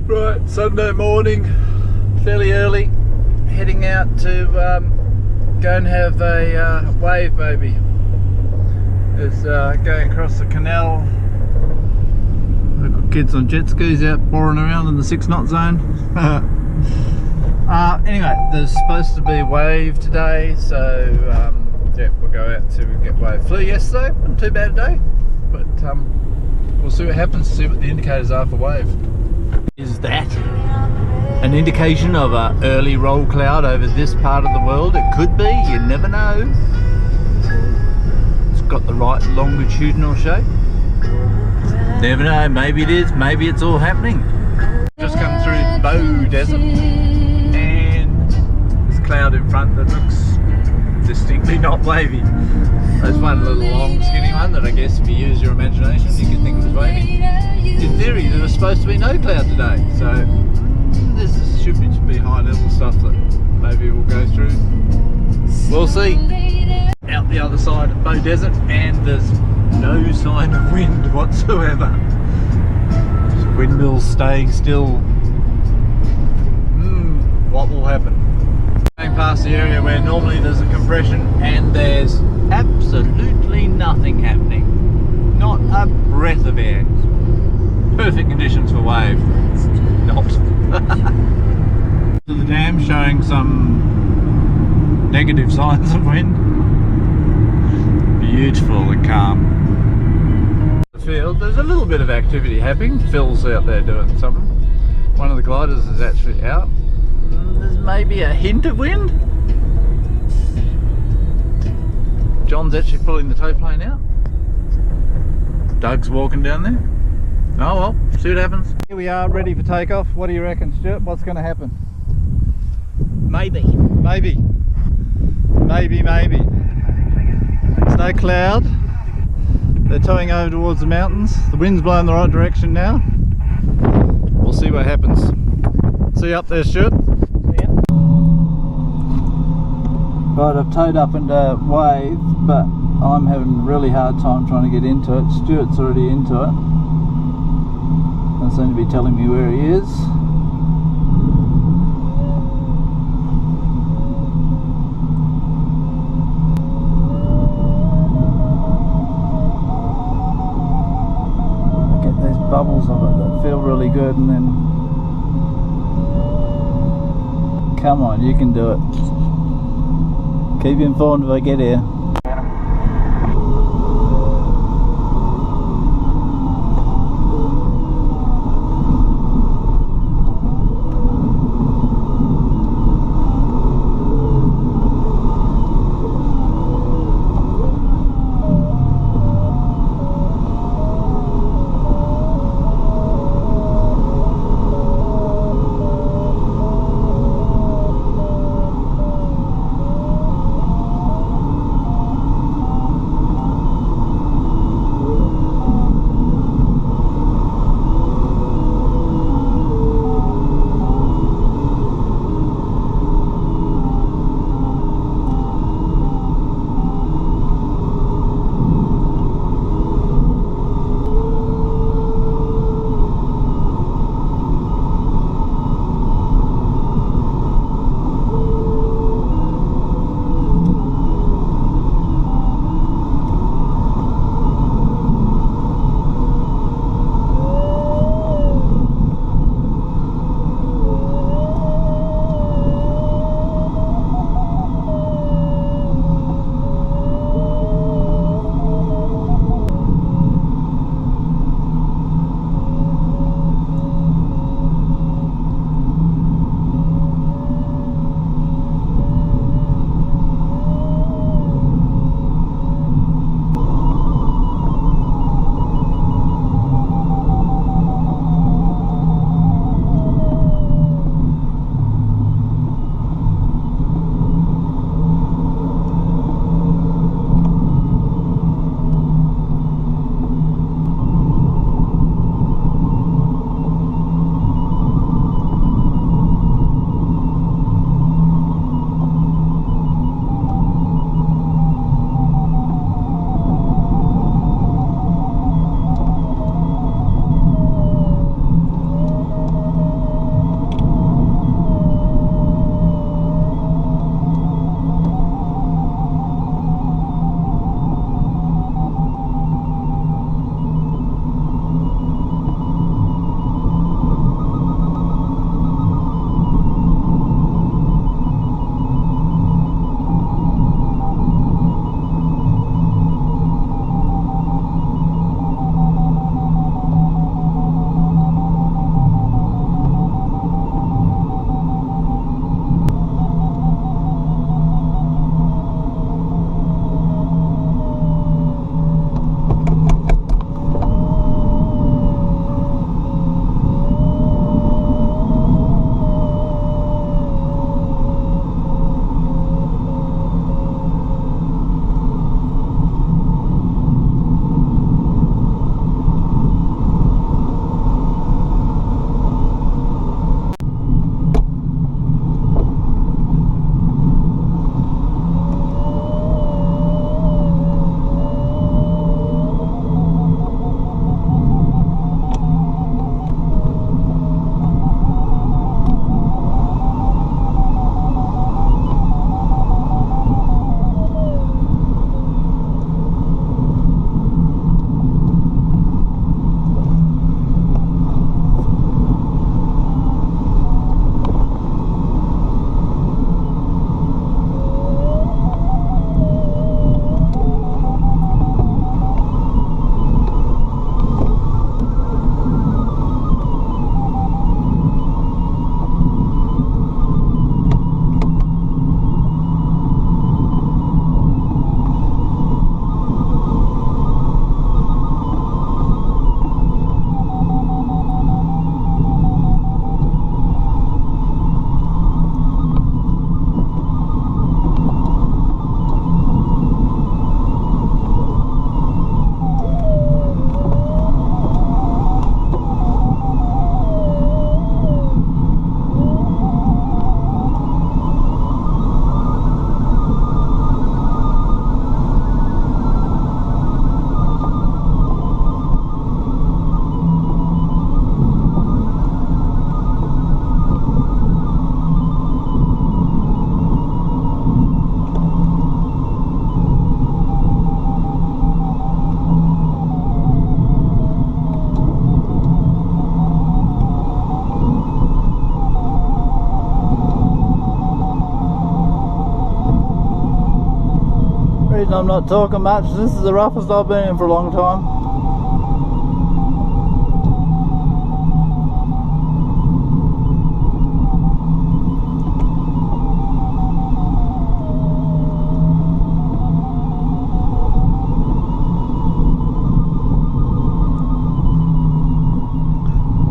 Right, Sunday morning, fairly early, heading out to go and have a wave baby. It's going across the canal. I've got kids on jet skis out boring around in the 6 knot zone. Anyway, there's supposed to be a wave today, so yeah, we'll go out to get wave. Flew yesterday, wasn't too bad a day, but we'll see what happens, see what the indicators are for wave. Is that an indication of an early roll cloud over this part of the world? It could be, you never know. It's got the right longitudinal shape. Never know, maybe it is, maybe it's all happening. Just come through Bow Desert and this cloud in front that looks distinctly not wavy. There's one little long skinny one that I guess if you use your imagination you could think it was wavy. In theory there was supposed to be no cloud today, so this should be high level stuff that maybe we'll go through. We'll see. Out the other side of Bow Desert and there's no sign of wind whatsoever. Just windmills staying still. What will happen? Going past the area where normally there's a compression and there's absolutely nothing happening. Not a breath of air. Perfect conditions for wave. Not. To the dam showing some negative signs of wind. Beautiful and calm. The field, there's a little bit of activity happening. Phil's out there doing something. One of the gliders is actually out. There's maybe a hint of wind. John's actually pulling the tow plane out. Doug's walking down there. Oh well, see what happens. Here we are, ready for takeoff. What do you reckon, Stuart? What's going to happen? Maybe. Maybe. Maybe, maybe. There's no cloud. They're towing over towards the mountains. The wind's blowing the right direction now. We'll see what happens. See you up there, Stuart. See ya. Right, I've towed up into wave, but I'm having a really hard time trying to get into it. Stuart's already into it. Doesn't seem to be telling me where he is. I get these bubbles of it that feel really good, and then come on, you can do it. Keep you informed if I get here. reason I'm not talking much. This is the roughest I've been in for a long time.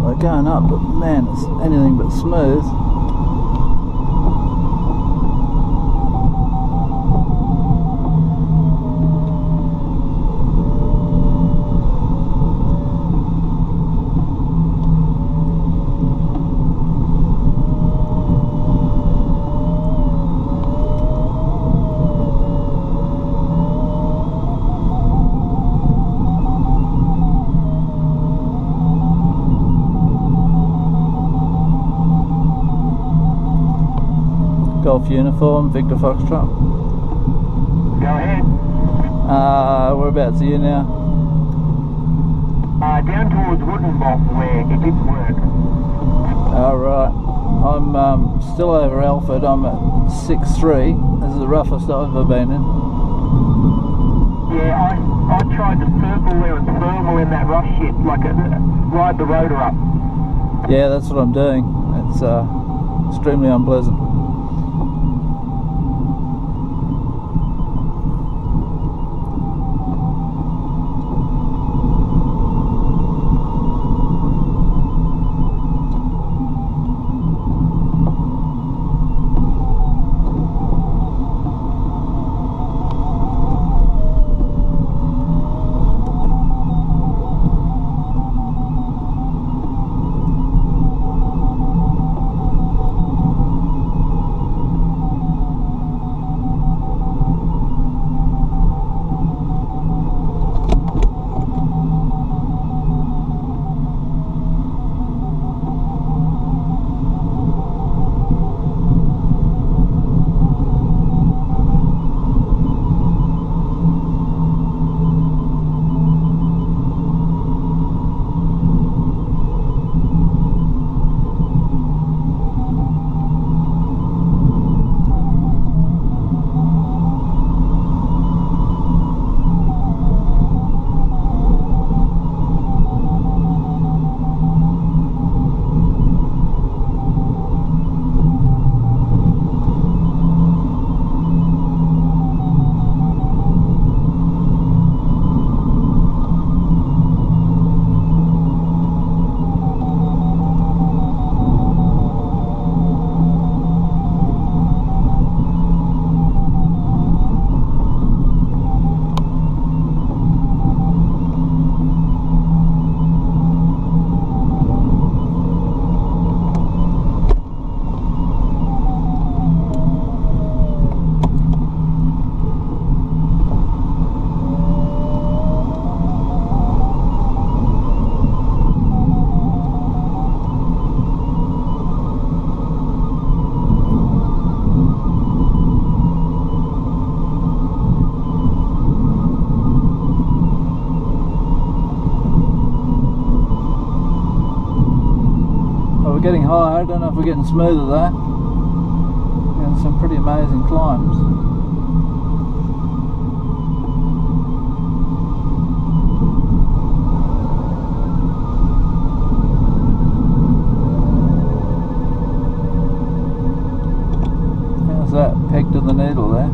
We're going up, but man, it's anything but smooth. Golf uniform, Victor Foxtrot. Go ahead. Whereabouts are you now? Down towards Woodenbottom where it didn't work. Alright. I'm still over Alford. I'm at 6.3. This is the roughest I've ever been in. Yeah, I tried to circle there and thermal in that rough shit, like ride the rotor up. Yeah, that's what I'm doing. It's extremely unpleasant. We're getting higher. I don't know if we're getting smoother though. Getting some pretty amazing climbs. How's that? Peg to the needle there.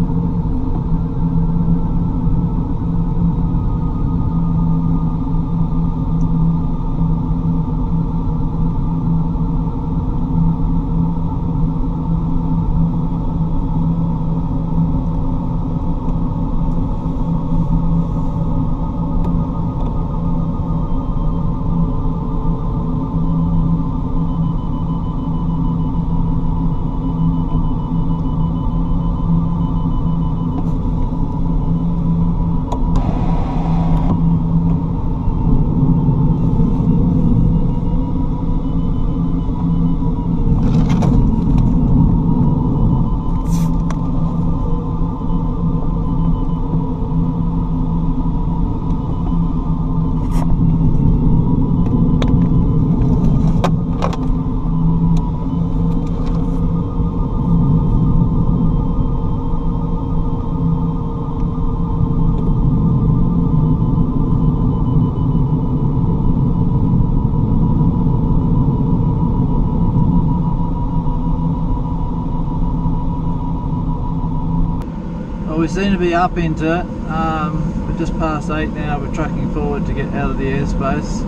Well, we seem to be up into it. We're just past 8 now. We're trucking forward to get out of the airspace.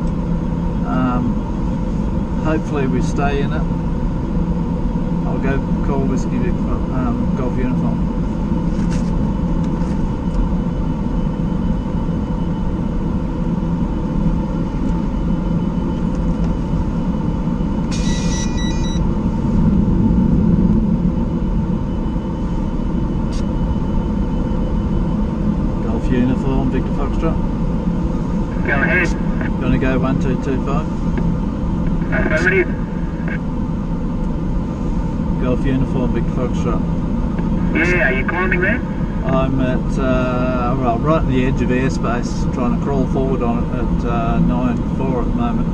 Hopefully we stay in it. I'll go call Whiskey Golf Uniform. Uniform, Victor Foxtrot. Go ahead. Gonna go 1225. Affirmative. Golf Uniform, Victor Foxtrot. Yeah, are you climbing there? I'm at, well, right on the edge of airspace, trying to crawl forward on it at 9.4 at the moment.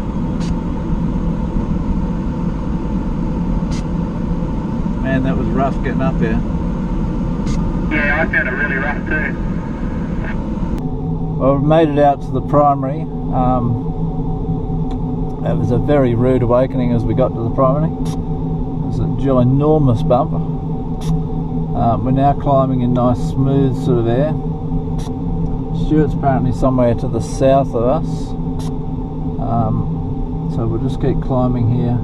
Man, that was rough getting up here. Yeah, I found it really rough too. Well, we made it out to the primary. It was a very rude awakening as we got to the primary. It was a ginormous bump. We're now climbing in nice smooth sort of air. Stuart's apparently somewhere to the south of us. So we'll just keep climbing here.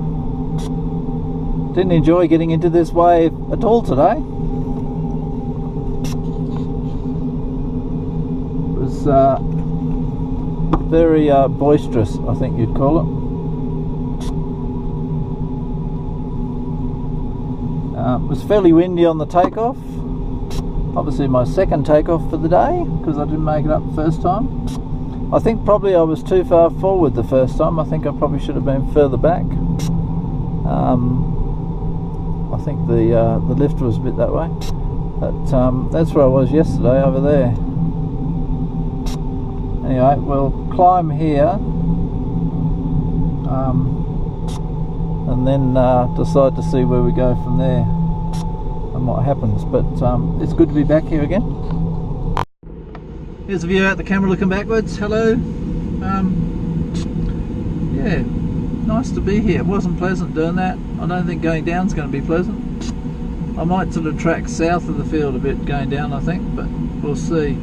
Didn't enjoy getting into this wave at all today. Very boisterous, I think you'd call it. It was fairly windy on the takeoff. Obviously my second takeoff for the day, because I didn't make it up the first time. I think probably I was too far forward the first time. I think I probably should have been further back. I think the lift was a bit that way. But that's where I was yesterday, over there. Anyway, we'll climb here and then decide to see where we go from there and what happens. But it's good to be back here again. Here's a view out the camera looking backwards. Hello. Yeah, nice to be here. It wasn't pleasant doing that. I don't think going down is going to be pleasant. I might sort of track south of the field a bit going down, I think, but we'll see.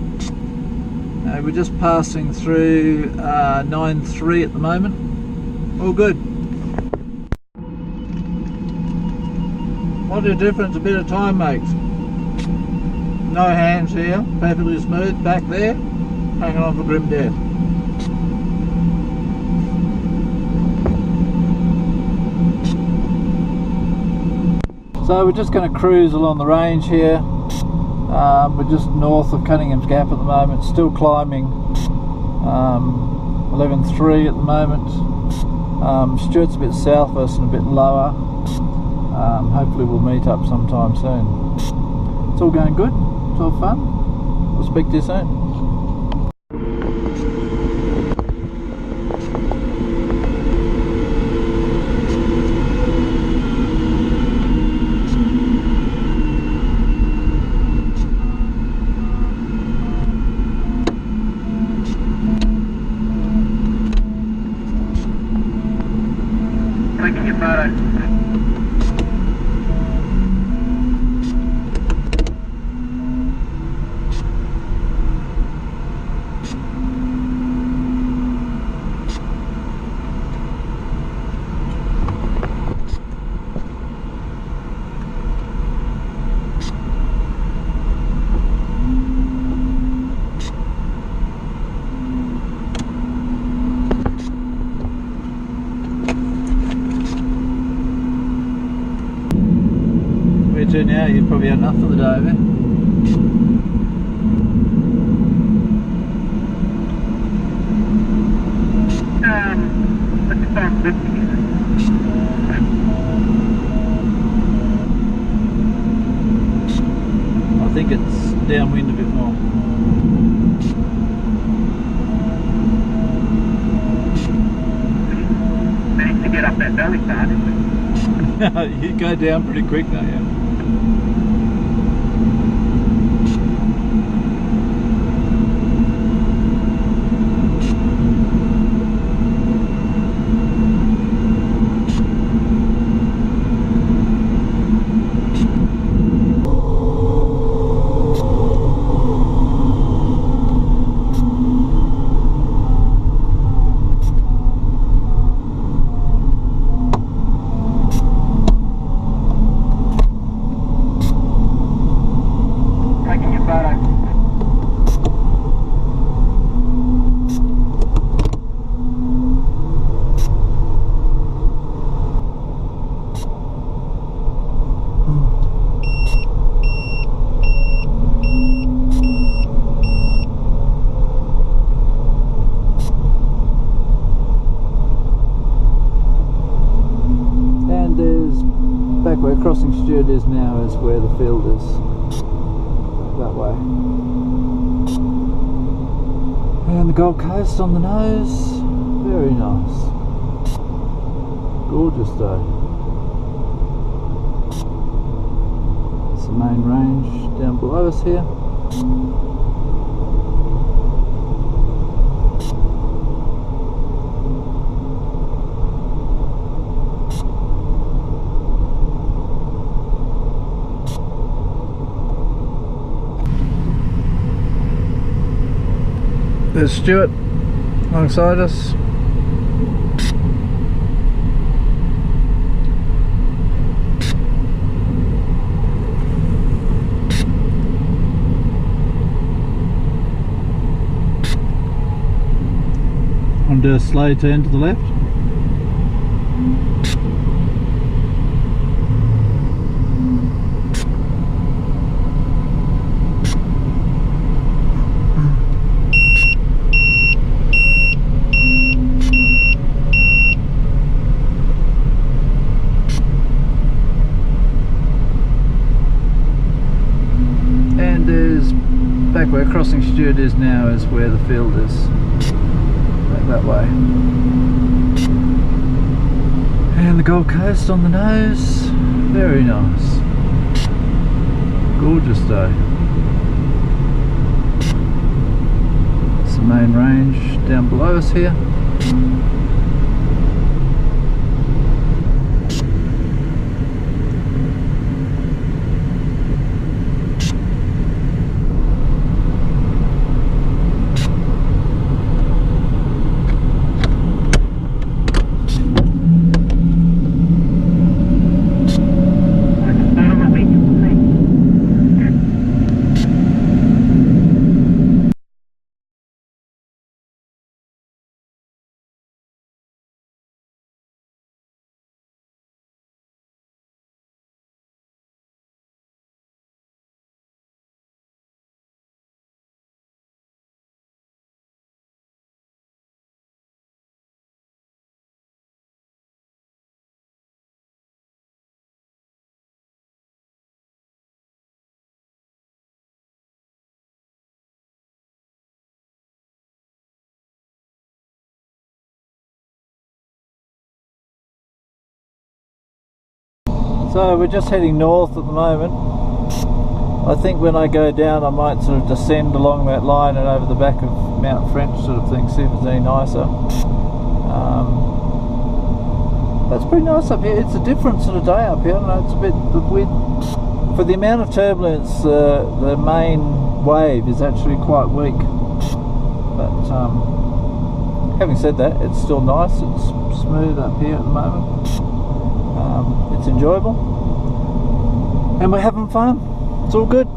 We're just passing through 9.3 at the moment. All good. What a difference a bit of time makes. No hands here, perfectly smooth. Back there, hanging on for grim death. So we're just going to cruise along the range here. We're just north of Cunningham's Gap at the moment, still climbing 11.3 at the moment. Stuart's a bit south of us and a bit lower. Hopefully we'll meet up sometime soon. It's all going good, it's all fun. We'll speak to you soon. Taking your photo. To now, you've probably had enough for the day, have you? Let's start 50. I think it's downwind a bit more. Managed to get up that belly side, didn't we? You go down pretty quick, don't you? back where Crossing Stewart is now is where the field is. That way. And the Gold Coast on the nose. Very nice. Gorgeous day. It's the main range down below us here. There's Stuart alongside us. And do a slow turn to the left. Back where Crossing Stewart is now is where the field is. Back that way. And the Gold Coast on the nose. Very nice. Gorgeous day. It's the main range down below us here. So we're just heading north at the moment. I think when I go down I might sort of descend along that line and over the back of Mount French sort of thing, see if it's any nicer. That's pretty nice up here. It's a different sort of day up here. I don't know, it's a bit weird. For the amount of turbulence, the main wave is actually quite weak. But having said that, it's still nice. It's smooth up here at the moment. It's enjoyable, and we're having fun. It's all good.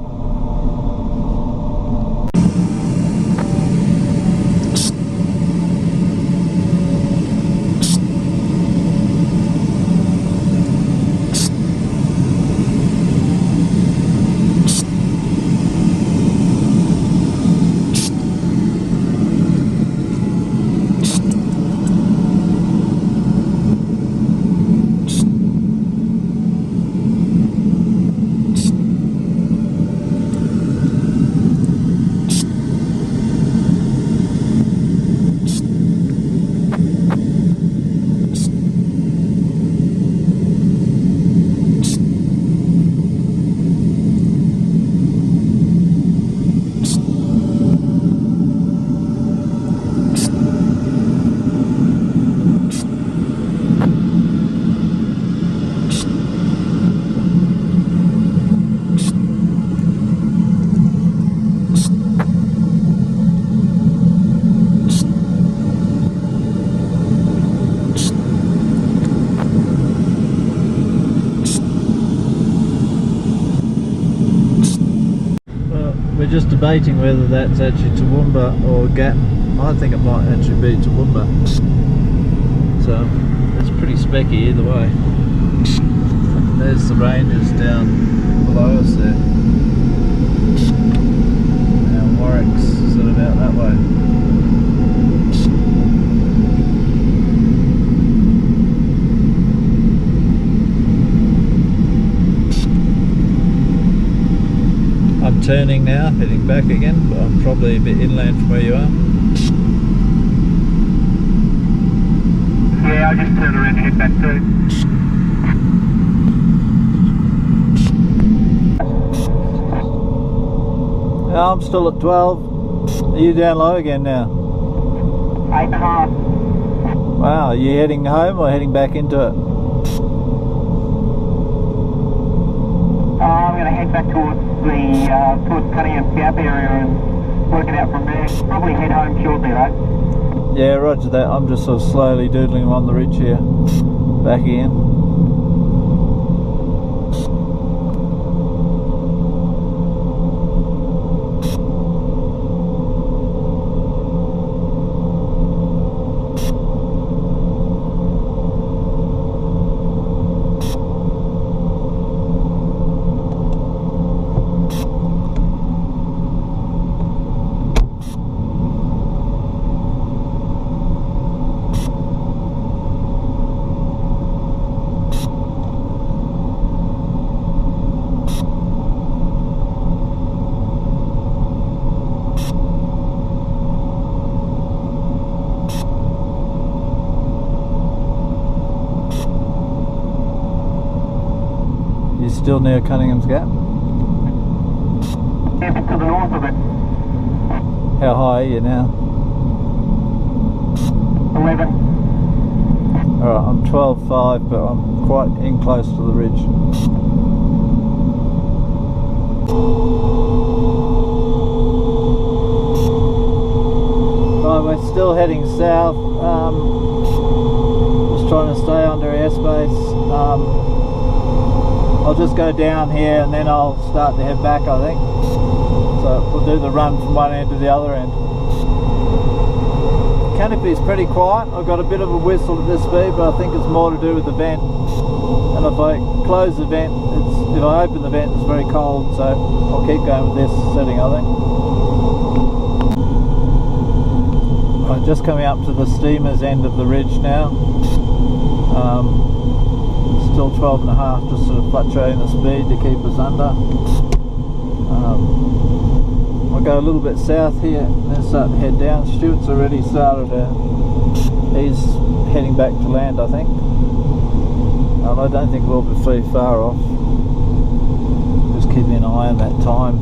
We're just debating whether that's actually Toowoomba or Gatton. I think it might actually be Toowoomba. So it's pretty specky either way. There's the ranges down below us there. And Warwick's sort of out that way. turning now, heading back again, but I'm probably a bit inland from where you are. Yeah, I'll just turn around and head back too. I'm still at 12. Are you down low again now? 8.5. Wow, are you heading home or heading back into it? I'm going to head back towards Cunningham Gap area and work it out from there. Probably head home shortly though. Yeah, roger that. I'm just sort of slowly doodling along the ridge here. Back in. Still near Cunningham's Gap? Yeah, a bit to the north of it. How high are you now? 11. Alright, I'm 12.5, but I'm quite in close to the ridge. Right, we're still heading south. Just trying to stay under airspace. I'll just go down here and then I'll start to head back, I think. So we'll do the run from one end to the other end. Canopy's pretty quiet. I've got a bit of a whistle at this speed, but I think it's more to do with the vent. And if I close the vent, if I open the vent, it's very cold, so I'll keep going with this setting, I think. Right, just coming up to the steamer's end of the ridge now. Still 12.5, just sort of fluctuating the speed to keep us under. I'll go a little bit south here and then start to head down. Stuart's already started he's heading back to land, I think. And I don't think we'll be very far off. Just keeping an eye on that time.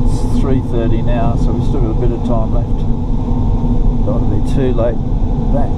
It's 3:30 now, so we've still got a bit of time left. Don't want to be too late back.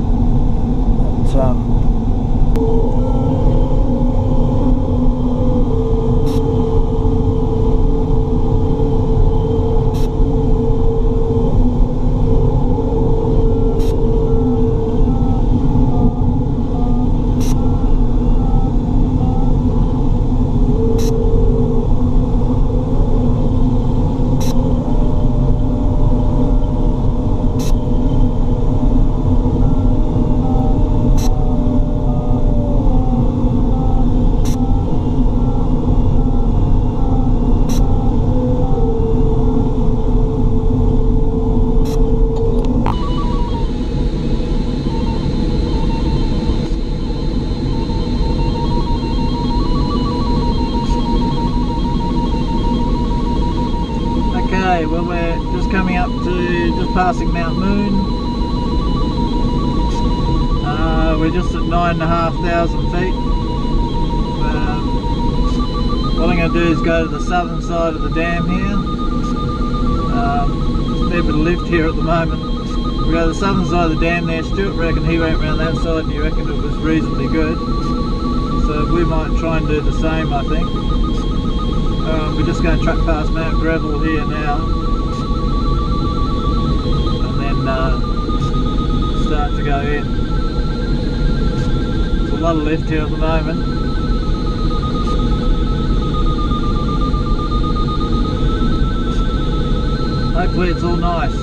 But, well, we're just coming up to, just passing Mount Moon. We're just at 9,500 feet. What I'm going to do is go to the southern side of the dam here. There's a fair bit of lift here at the moment. We go to the southern side of the dam there. Stuart reckoned he went around that side and he reckoned it was reasonably good. So we might try and do the same, I think. We're just going to track past Mount Greville here now, and then start to go in. There's a lot of lift here at the moment. Hopefully it's all nice.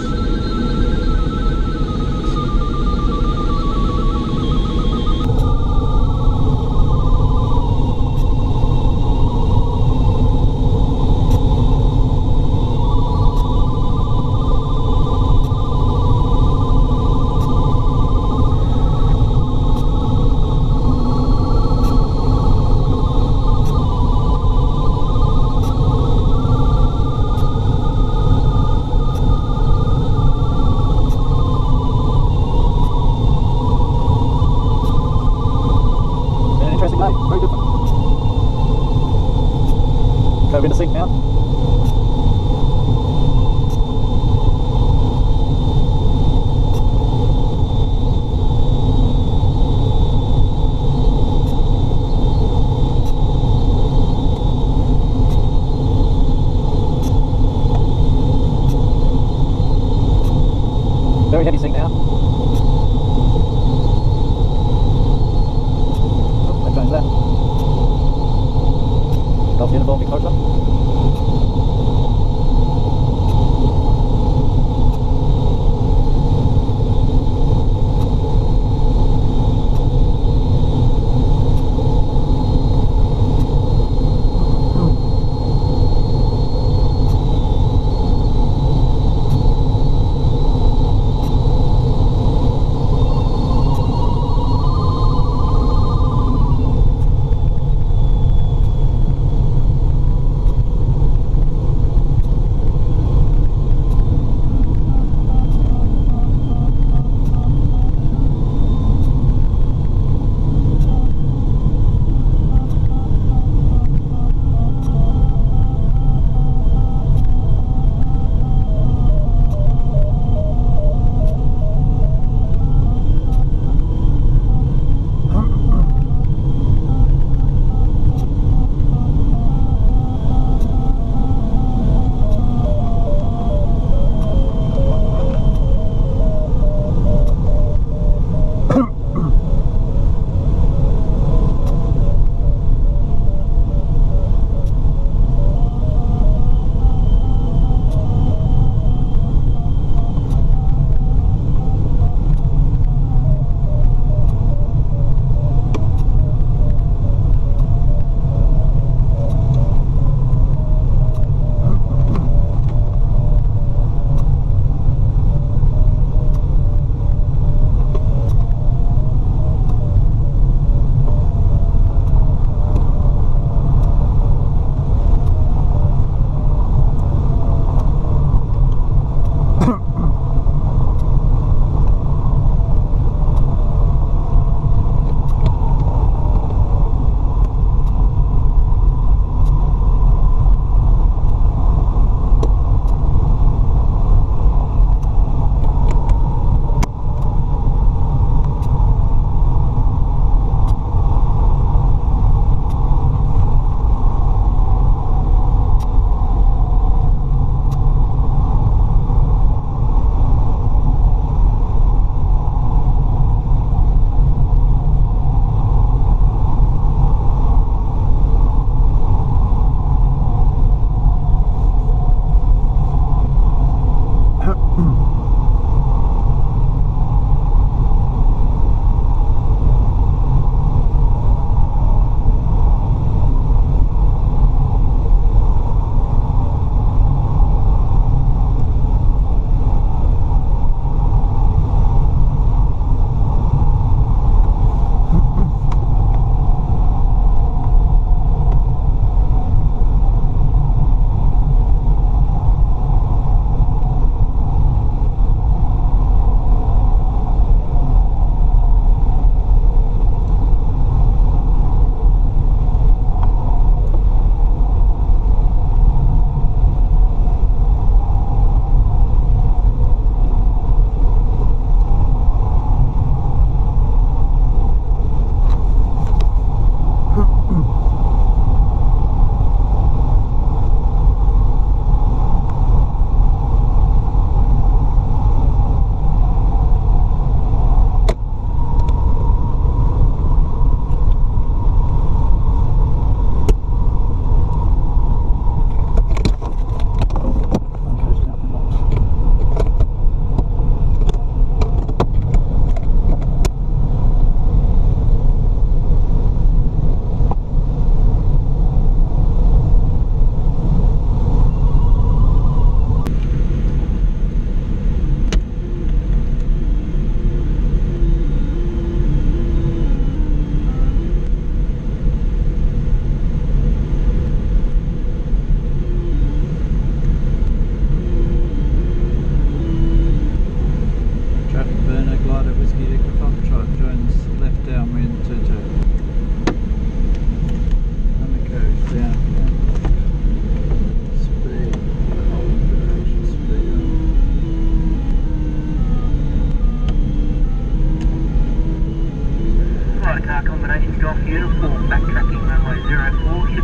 104 should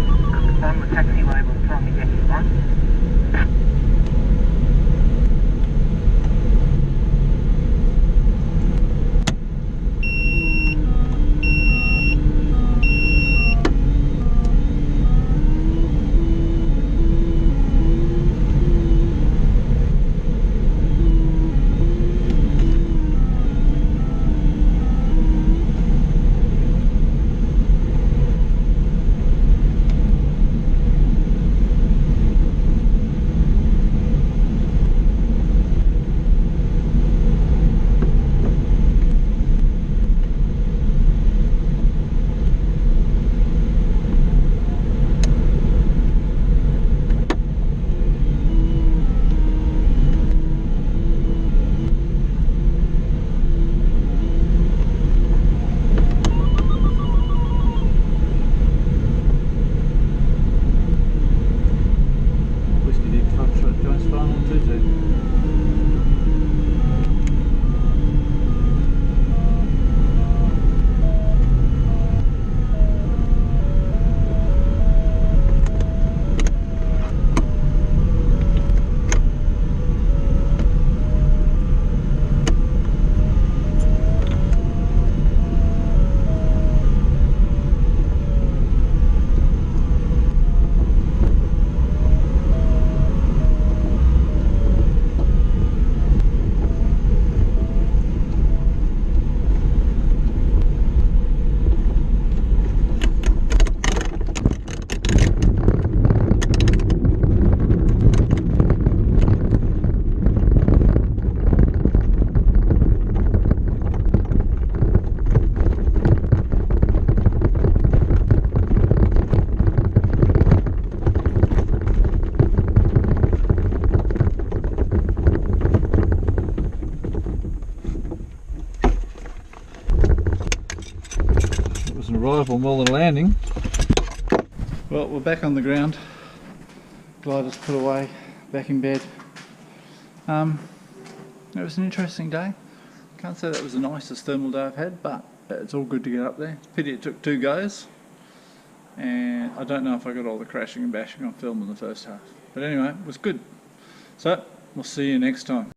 on the taxi label and tell me yes, right? Arrival more than landing. Well, we're back on the ground. Glider's put away, back in bed. It was an interesting day. Can't say that was the nicest thermal day I've had, but it's all good to get up there. It's a pity it took 2 goes, and I don't know if I got all the crashing and bashing on film in the first half. But anyway, it was good. So, we'll see you next time.